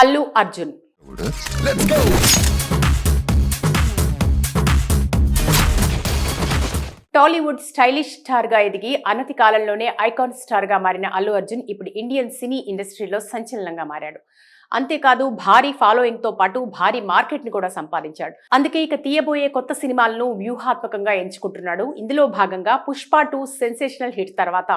Allu Arjun. Tollywood stylish star గా ఎదిగి అనతి కాలంలోనే ఐకాన్ స్టార్ గా మారిన అల్లు అర్జున్ ఇప్పుడు ఇండియన్ సినీ ఇండస్ట్రీలో సంచలనంగా మారాడు. అంతేకాదు భారీ ఫాలోయింగ్ తో పాటు భారీ మార్కెట్ ని కూడా సంపాదించాడు. అందుకే ఇక తీయబోయే కొత్త సినిమాలను వ్యూహాత్మకంగా ఎంచుకుంటున్నాడు. ఇందులో భాగంగా పుష్ప 2 సెన్సేషనల్ హిట్ తర్వాత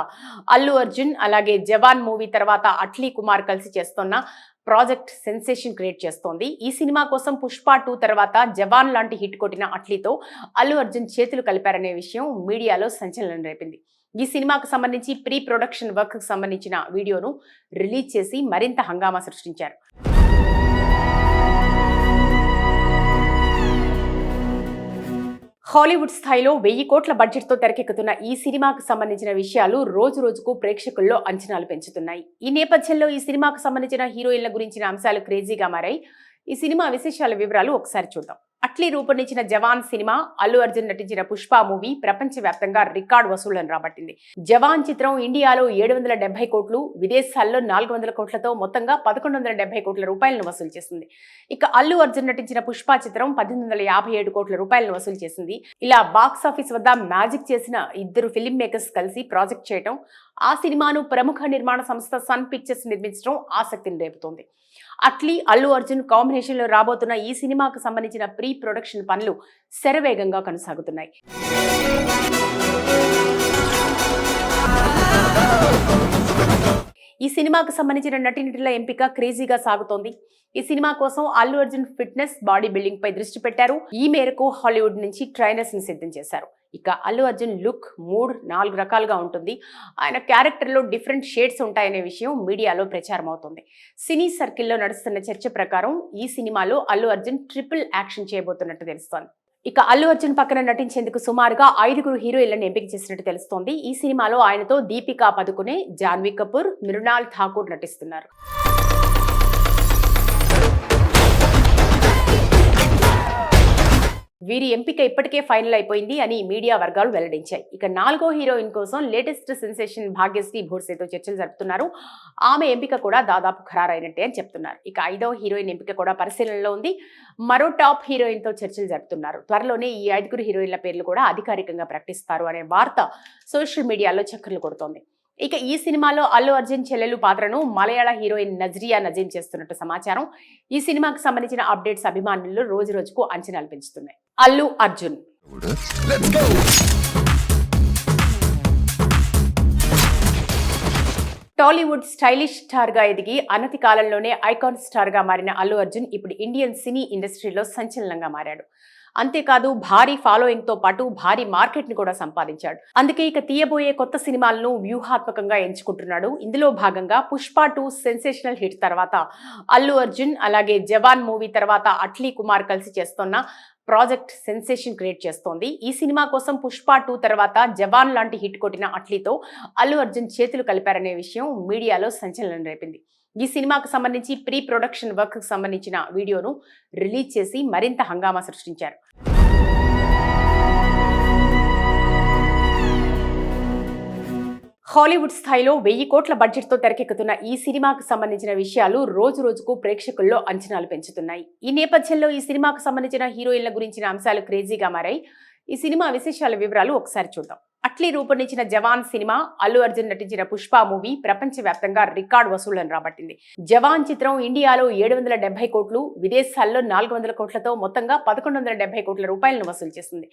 అల్లు అర్జున్, అలాగే జవాన్ మూవీ తర్వాత అట్లీ కుమార్ కలిసి చేస్తున్న ప్రాజెక్ట్ సెన్సేషన్ క్రియేట్ చేస్తోంది. ఈ సినిమా కోసం పుష్ప 2 తర్వాత జవాన్ లాంటి హిట్ కొట్టిన అట్లీతో అల్లు అర్జున్ చేతులు కలిపారనే విషయం మీడియాలో సంచలనం రేపింది. ఈ సినిమాకు సంబంధించి ప్రీ ప్రొడక్షన్ వర్క్ కు సంబంధించిన వీడియోను రిలీజ్ చేసి మరింత హంగామా సృష్టించారు. హాలీవుడ్ స్థాయిలో 1000 కోట్ల బడ్జెట్ తో తెరకెక్కుతున్న ఈ సినిమాకు సంబంధించిన విషయాలు రోజు రోజుకు ప్రేక్షకుల్లో అంచనాలు పెంచుతున్నాయి. ఈ నేపథ్యంలో ఈ సినిమాకు సంబంధించిన హీరోయిన్ల గురించిన అంశాలు క్రేజీగా మారాయి. ఈ సినిమా విశేషాల వివరాలు ఒకసారి చూద్దాం. అట్లీ రూపొందించిన జవాన్ సినిమా, అల్లు అర్జున్ నటించిన పుష్ప మూవీ ప్రపంచవ్యాప్తంగా రికార్డు వసూళ్లను రాబట్టింది. జవాన్ చిత్రం ఇండియాలో 770 కోట్లు, విదేశాల్లో 400 కోట్లతో మొత్తంగా 1170 కోట్ల రూపాయలను వసూలు చేసింది. ఇక అల్లు అర్జున్ నటించిన పుష్ప చిత్రం 1857 కోట్ల రూపాయలను వసూలు చేసింది. ఇలా బాక్స్ ఆఫీస్ వద్ద మ్యాజిక్ చేసిన ఇద్దరు ఫిల్మ్ మేకర్స్ కలిసి ప్రాజెక్ట్ చేయడం, ఆ సినిమాను ప్రముఖ నిర్మాణ సంస్థ సన్ పిక్చర్స్ నిర్మించడం ఆసక్తిని రేపుతోంది. అట్లీ అల్లు అర్జున్ కాంబినేషన్ లో రాబోతున్న ఈ సినిమాకు సంబంధించిన ప్రీ ప్రొడక్షన్ పనులు శరవేగంగా కొనసాగుతున్నాయి. ఈ సినిమాకు సంబంధించిన నటీనటుల ఎంపిక క్రేజీగా సాగుతోంది. ఈ సినిమా కోసం Allu Arjun fitness, body building పై దృష్టి పెట్టారు. ఈ మేరకు హాలీవుడ్ నుంచి ట్రైనర్స్ ని సిద్ధం చేశారు. ఇక అల్లు అర్జున్ లుక్, మూడ్ 4 రకాలుగా ఉంటుంది. ఆయన క్యారెక్టర్ లో డిఫరెంట్ షేడ్స్ ఉంటాయనే విషయం మీడియాలో ప్రచారం అవుతుంది. సినీ సర్కిల్లో నడుస్తున్న చర్చ ప్రకారం ఈ సినిమాలో అల్లు అర్జున్ ట్రిపుల్ యాక్షన్ చేయబోతున్నట్టు తెలుస్తోంది. ఇక అల్లు అర్జున్ పక్కన నటించేందుకు సుమారుగా 5 హీరోయిన్లను ఎంపిక చేసినట్టు తెలుస్తోంది. ఈ సినిమాలో ఆయనతో దీపికా పదుకునే, జాన్వీ కపూర్, మృణాల్ ఠాకూర్ నటిస్తున్నారు. వీరి ఎంపిక ఇప్పటికే ఫైనల్ అయిపోయింది అని మీడియా వర్గాలు వెల్లడించాయి. ఇక 4వ హీరోయిన్ కోసం లేటెస్ట్ సెన్సేషన్ భాగ్యశ్రీ భోర్సేతో చర్చలు జరుపుతున్నారు. ఆమె ఎంపిక కూడా దాదాపు ఖరారైనట్టే అని చెప్తున్నారు. ఇక 5వ హీరోయిన్ ఎంపిక కూడా పరిశీలనలో ఉంది. మరో టాప్ హీరోయిన్ తో చర్చలు జరుపుతున్నారు. త్వరలోనే ఈ 5 హీరోయిన్ల పేర్లు కూడా అధికారికంగా ప్రకటిస్తారు అనే వార్త సోషల్ మీడియాలో చక్కర్లు కొడుతోంది. ఇక ఈ సినిమాలో అల్లు అర్జున్ చెల్లెలు పాత్రను మలయాళ హీరోయిన్ నజ్రియా నజీం చేస్తున్నట్టు సమాచారం. ఈ సినిమాకు సంబంధించిన అప్డేట్స్ అభిమానులు రోజు రోజుకు అంచనాలు పెంచుతున్నాయి. అల్లు అర్జున్. టాలీవుడ్ స్టైలిష్ స్టార్ గా ఎదిగి అనతి కాలంలోనే ఐకాన్ స్టార్ గా మారిన అల్లు అర్జున్ ఇప్పుడు ఇండియన్ సినీ ఇండస్ట్రీలో సంచలనంగా మారాడు. అంతేకాదు భారీ ఫాలోయింగ్ తో పాటు భారీ మార్కెట్ ని కూడా సంపాదించాడు. అందుకే ఇక తీయబోయే కొత్త సినిమాలను వ్యూహాత్మకంగా ఎంచుకుంటున్నాడు. ఇందులో భాగంగా పుష్ప 2 సెన్సేషనల్ హిట్ తర్వాత అల్లు అర్జున్, అలాగే జవాన్ మూవీ తర్వాత అట్లీ కుమార్ కలిసి చేస్తున్న ప్రాజెక్ట్ సెన్సేషన్ క్రియేట్ చేస్తోంది. ఈ సినిమా కోసం పుష్ప 2 తర్వాత జవాన్ లాంటి హిట్ కొట్టిన అట్లీతో అల్లు అర్జున్ చేతులు కలిపారనే విషయం మీడియాలో సంచలనం రేపింది. ఈ సినిమాకు సంబంధించి ప్రీ ప్రొడక్షన్ వర్క్ కు సంబంధించిన వీడియోను రిలీజ్ చేసి మరింత హంగామా సృష్టించారు. హాలీవుడ్ స్థాయిలో 1000 కోట్ల బడ్జెట్ తో తెరకెక్కుతున్న ఈ సినిమాకు సంబంధించిన విషయాలు రోజు రోజుకు ప్రేక్షకుల్లో అంచనాలు పెంచుతున్నాయి. ఈ నేపథ్యంలో ఈ సినిమాకు సంబంధించిన హీరోయిన్ల గురించిన అంశాలు క్రేజీగా మారాయి. ఈ సినిమా విశేషాల వివరాలు ఒకసారి చూద్దాం. అట్లీ రూపొందించిన జవాన్ సినిమా, అల్లు అర్జున్ నటించిన పుష్ప మూవీ ప్రపంచవ్యాప్తంగా రికార్డు వసూళ్లను రాబట్టింది. జవాన్ చిత్రం ఇండియాలో 770 కోట్లు, విదేశాల్లో 400 కోట్లతో మొత్తంగా 1170 కోట్ల రూపాయలను వసూలు చేసింది.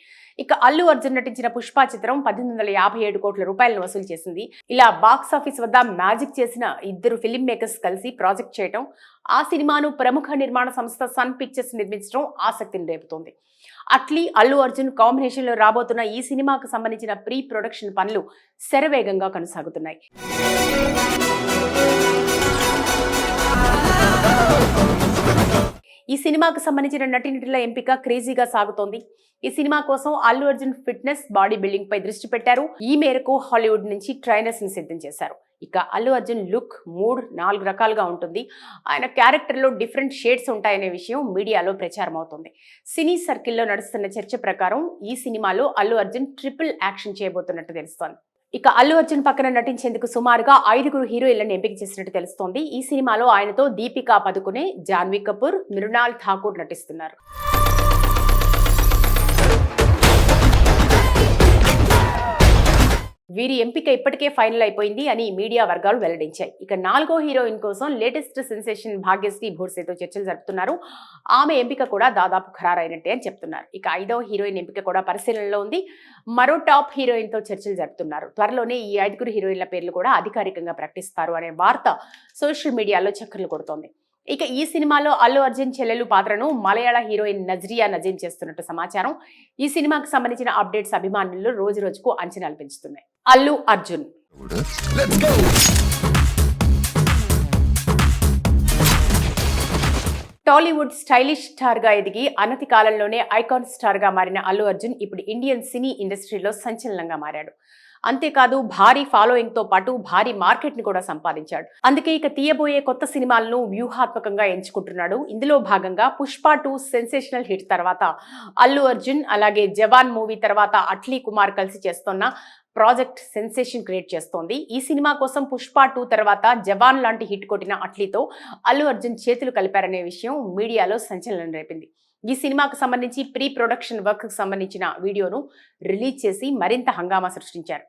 ఇక అల్లు అర్జున్ నటించిన పుష్ప చిత్రం 1857 కోట్ల రూపాయలను వసూలు చేసింది. ఇలా బాక్స్ ఆఫీస్ వద్ద మ్యాజిక్ చేసిన ఇద్దరు ఫిల్మ్ మేకర్స్ కలిసి ప్రాజెక్ట్ చేయడం, ఆ సినిమాను ప్రముఖ నిర్మాణ సంస్థ సన్ పిక్చర్స్ నిర్మించడం ఆసక్తిని రేపుతోంది. అట్లీ అల్లు అర్జున్ కాంబినేషన్ లో రాబోతున్న ఈ సినిమాకు సంబంధించిన ప్రీ ప్రొడక్షన్ పనులు శరవేగంగా కొనసాగుతున్నాయి. ఈ సినిమాకు సంబంధించిన నటీనటుల ఎంపిక క్రేజీగా సాగుతోంది. ఈ సినిమా కోసం Allu Arjun fitness, body building పై దృష్టి పెట్టారు. ఈ మేరకు హాలీవుడ్ నుంచి ట్రైనర్స్ ని సిద్ధం చేశారు. ఇక అల్లు అర్జున్ లుక్, మూడ్ 4 రకాలుగా ఉంటుంది. ఆయన క్యారెక్టర్ లో డిఫరెంట్ షేడ్స్ ఉంటాయనే విషయం మీడియాలో ప్రచారం అవుతుంది. సినీ సర్కిల్లో నడుస్తున్న చర్చ ప్రకారం ఈ సినిమాలో అల్లు అర్జున్ ట్రిపుల్ యాక్షన్ చేయబోతున్నట్టు తెలుస్తోంది. ఇక అల్లు అర్జున్ పక్కన నటించేందుకు సుమారుగా 5గురు హీరోయిన్లను ఎంపిక చేసినట్టు తెలుస్తోంది. ఈ సినిమాలో ఆయనతో దీపికా పదుకునే, జాన్వీ కపూర్, మృణాల్ ఠాకూర్ నటిస్తున్నారు. వీరి ఎంపిక ఇప్పటికే ఫైనల్ అయిపోయింది అని మీడియా వర్గాలు వెల్లడించాయి. ఇక 4గో హీరోయిన్ కోసం లేటెస్ట్ సెన్సేషన్ భాగ్యశ్రీ భోర్సేతో చర్చలు జరుపుతున్నారు. ఆమె ఎంపిక కూడా దాదాపు ఖరారైనట్టే అని చెప్తున్నారు. ఇక 5వ హీరోయిన్ ఎంపిక కూడా పరిశీలనలో ఉంది. మరో టాప్ హీరోయిన్ తో చర్చలు జరుపుతున్నారు. త్వరలోనే ఈ 5గురు హీరోయిన్ల పేర్లు కూడా అధికారికంగా ప్రకటిస్తారు అనే వార్త సోషల్ మీడియాలో చక్కర్లు కొడుతోంది. ఇక ఈ సినిమాలో అల్లు అర్జున్ చెల్లెలు పాత్రను మలయాళ హీరోయిన్ నజ్రియా నజీం చేస్తున్నట్టు సమాచారం. ఈ సినిమాకు సంబంధించిన అప్డేట్స్ అభిమానులు రోజు రోజుకు అంచనాలు పెంచుతున్నాయి. అల్లు అర్జున్ టాలీవుడ్ స్టైలిష్ స్టార్ గా ఎదిగి అనతి కాలంలోనే ఐకాన్ స్టార్ గా మారిన అల్లు అర్జున్ ఇప్పుడు ఇండియన్ సినీ ఇండస్ట్రీలో సంచలనంగా మారాడు. అంతేకాదు భారీ ఫాలోయింగ్ తో పాటు భారీ మార్కెట్ ని కూడా సంపాదించాడు. అందుకే ఇక తీయబోయే కొత్త సినిమాలను వ్యూహాత్మకంగా ఎంచుకుంటున్నాడు. ఇందులో భాగంగా పుష్ప 2 సెన్సేషనల్ హిట్ తర్వాత అల్లు అర్జున్, అలాగే జవాన్ మూవీ తర్వాత అట్లీ కుమార్ కలిసి చేస్తున్న ప్రాజెక్ట్ సెన్సేషన్ క్రియేట్ చేస్తోంది. ఈ సినిమా కోసం పుష్ప 2 తర్వాత జవాన్ లాంటి హిట్ కొట్టిన అట్లీతో అల్లు అర్జున్ చేతులు కలిపారనే విషయం మీడియాలో సంచలనం రేపింది. ఈ సినిమాకు సంబంధించి ప్రీ ప్రొడక్షన్ వర్క్ కు సంబంధించిన వీడియోను రిలీజ్ చేసి మరింత హంగామా సృష్టించారు.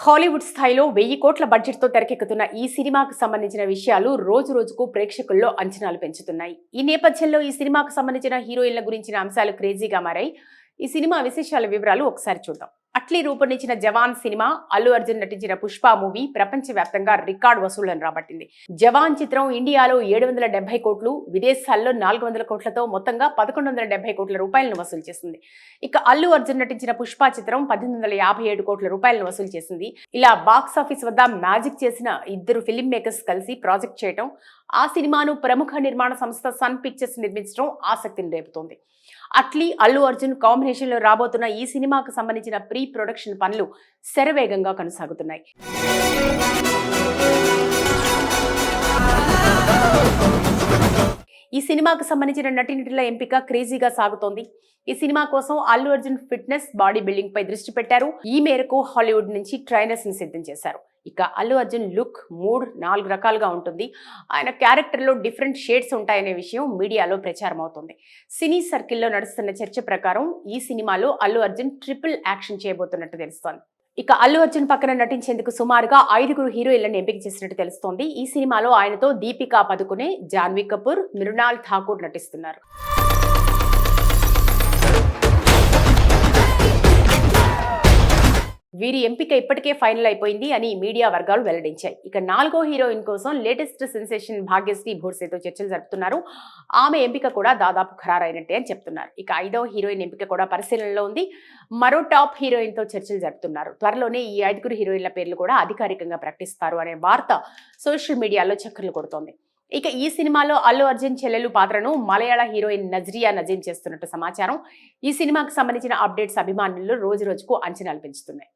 హాలీవుడ్ స్థాయిలో 1000 కోట్ల బడ్జెట్ తో తెరకెక్కుతున్న ఈ సినిమాకు సంబంధించిన విషయాలు రోజు రోజుకు ప్రేక్షకుల్లో అంచనాలు పెంచుతున్నాయి. ఈ నేపథ్యంలో ఈ సినిమాకు సంబంధించిన హీరోయిన్ల గురించిన అంశాలు క్రేజీగా మారాయి. ఈ సినిమా విశేషాల వివరాలు ఒకసారి చూద్దాం. అట్లీ రూపొందించిన జవాన్ సినిమా, అల్లు అర్జున్ నటించిన పుష్ప మూవీ ప్రపంచవ్యాప్తంగా రికార్డు వసూళ్లను రాబట్టింది. జవాన్ చిత్రం ఇండియాలో 770 కోట్లు, విదేశాల్లో 400 కోట్లతో మొత్తంగా 1170 కోట్ల రూపాయలను వసూలు చేసింది. ఇక అల్లు అర్జున్ నటించిన పుష్ప చిత్రం 1857 కోట్ల రూపాయలను వసూలు చేసింది. ఇలా బాక్సాఫీస్ వద్ద మ్యాజిక్ చేసిన ఇద్దరు ఫిల్మ్ మేకర్స్ కలిసి ప్రాజెక్ట్ చేయడం, ఆ సినిమాను ప్రముఖ నిర్మాణ సంస్థ సన్ పిక్చర్స్ నిర్మించడం ఆసక్తిని రేపుతోంది. అట్లీ అల్లు అర్జున్ కాంబినేషన్ లో రాబోతున్న ఈ సినిమాకు సంబంధించిన ప్రీ ప్రొడక్షన్ పనులు శరవేగంగా కొనసాగుతున్నాయి. ఈ సినిమాకు సంబంధించిన నటీనటుల ఎంపిక క్రేజీగా సాగుతోంది. ఈ సినిమా కోసం Allu Arjun fitness, body building పై దృష్టి పెట్టారు. ఈ మేరకు హాలీవుడ్ నుంచి ట్రైనర్స్ ని సిద్ధం చేశారు. ఇక అల్లు అర్జున్ లుక్, మూడ్ 4 రకాలుగా ఉంటుంది. ఆయన క్యారెక్టర్లో డిఫరెంట్ షేడ్స్ ఉంటాయనే విషయం మీడియాలో ప్రచారం అవుతుంది. సినీ సర్కిల్లో నడుస్తున్న చర్చ ప్రకారం ఈ సినిమాలో అల్లు అర్జున్ ట్రిపుల్ యాక్షన్ చేయబోతున్నట్టు తెలుస్తోంది. ఇక అల్లు అర్జున్ పక్కన నటించేందుకు సుమారుగా 5గురు హీరోయిన్లను ఎంపిక చేసినట్టు తెలుస్తోంది. ఈ సినిమాలో ఆయనతో దీపికా పదుకునే, జాన్వీ కపూర్, మృణాల్ ఠాకూర్ నటిస్తున్నారు. వీరి ఎంపిక ఇప్పటికే ఫైనల్ అయిపోయింది అని మీడియా వర్గాలు వెల్లడించాయి. ఇక 4గో హీరోయిన్ కోసం లేటెస్ట్ సెన్సేషన్ భాగ్యశ్రీ భోర్సేతో చర్చలు జరుపుతున్నారు. ఆమె ఎంపిక కూడా దాదాపు ఖరారైనట్టే అని చెప్తున్నారు. ఇక 5వ హీరోయిన్ ఎంపిక కూడా పరిశీలనలో ఉంది. మరో టాప్ హీరోయిన్ తో చర్చలు జరుపుతున్నారు. త్వరలోనే ఈ 5గురు హీరోయిన్ల పేర్లు కూడా అధికారికంగా ప్రకటిస్తారు అనే వార్త సోషల్ మీడియాలో చక్కర్లు కొడుతోంది. ఇక ఈ సినిమాలో అల్లు అర్జున్ చెల్లెలు పాత్రను మలయాళ హీరోయిన్ నజ్రియా నజీం చేస్తున్నట్టు సమాచారం. ఈ సినిమాకు సంబంధించిన అప్డేట్స్ అభిమానులు రోజు రోజుకు అంచనాలు పెంచుతున్నాయి.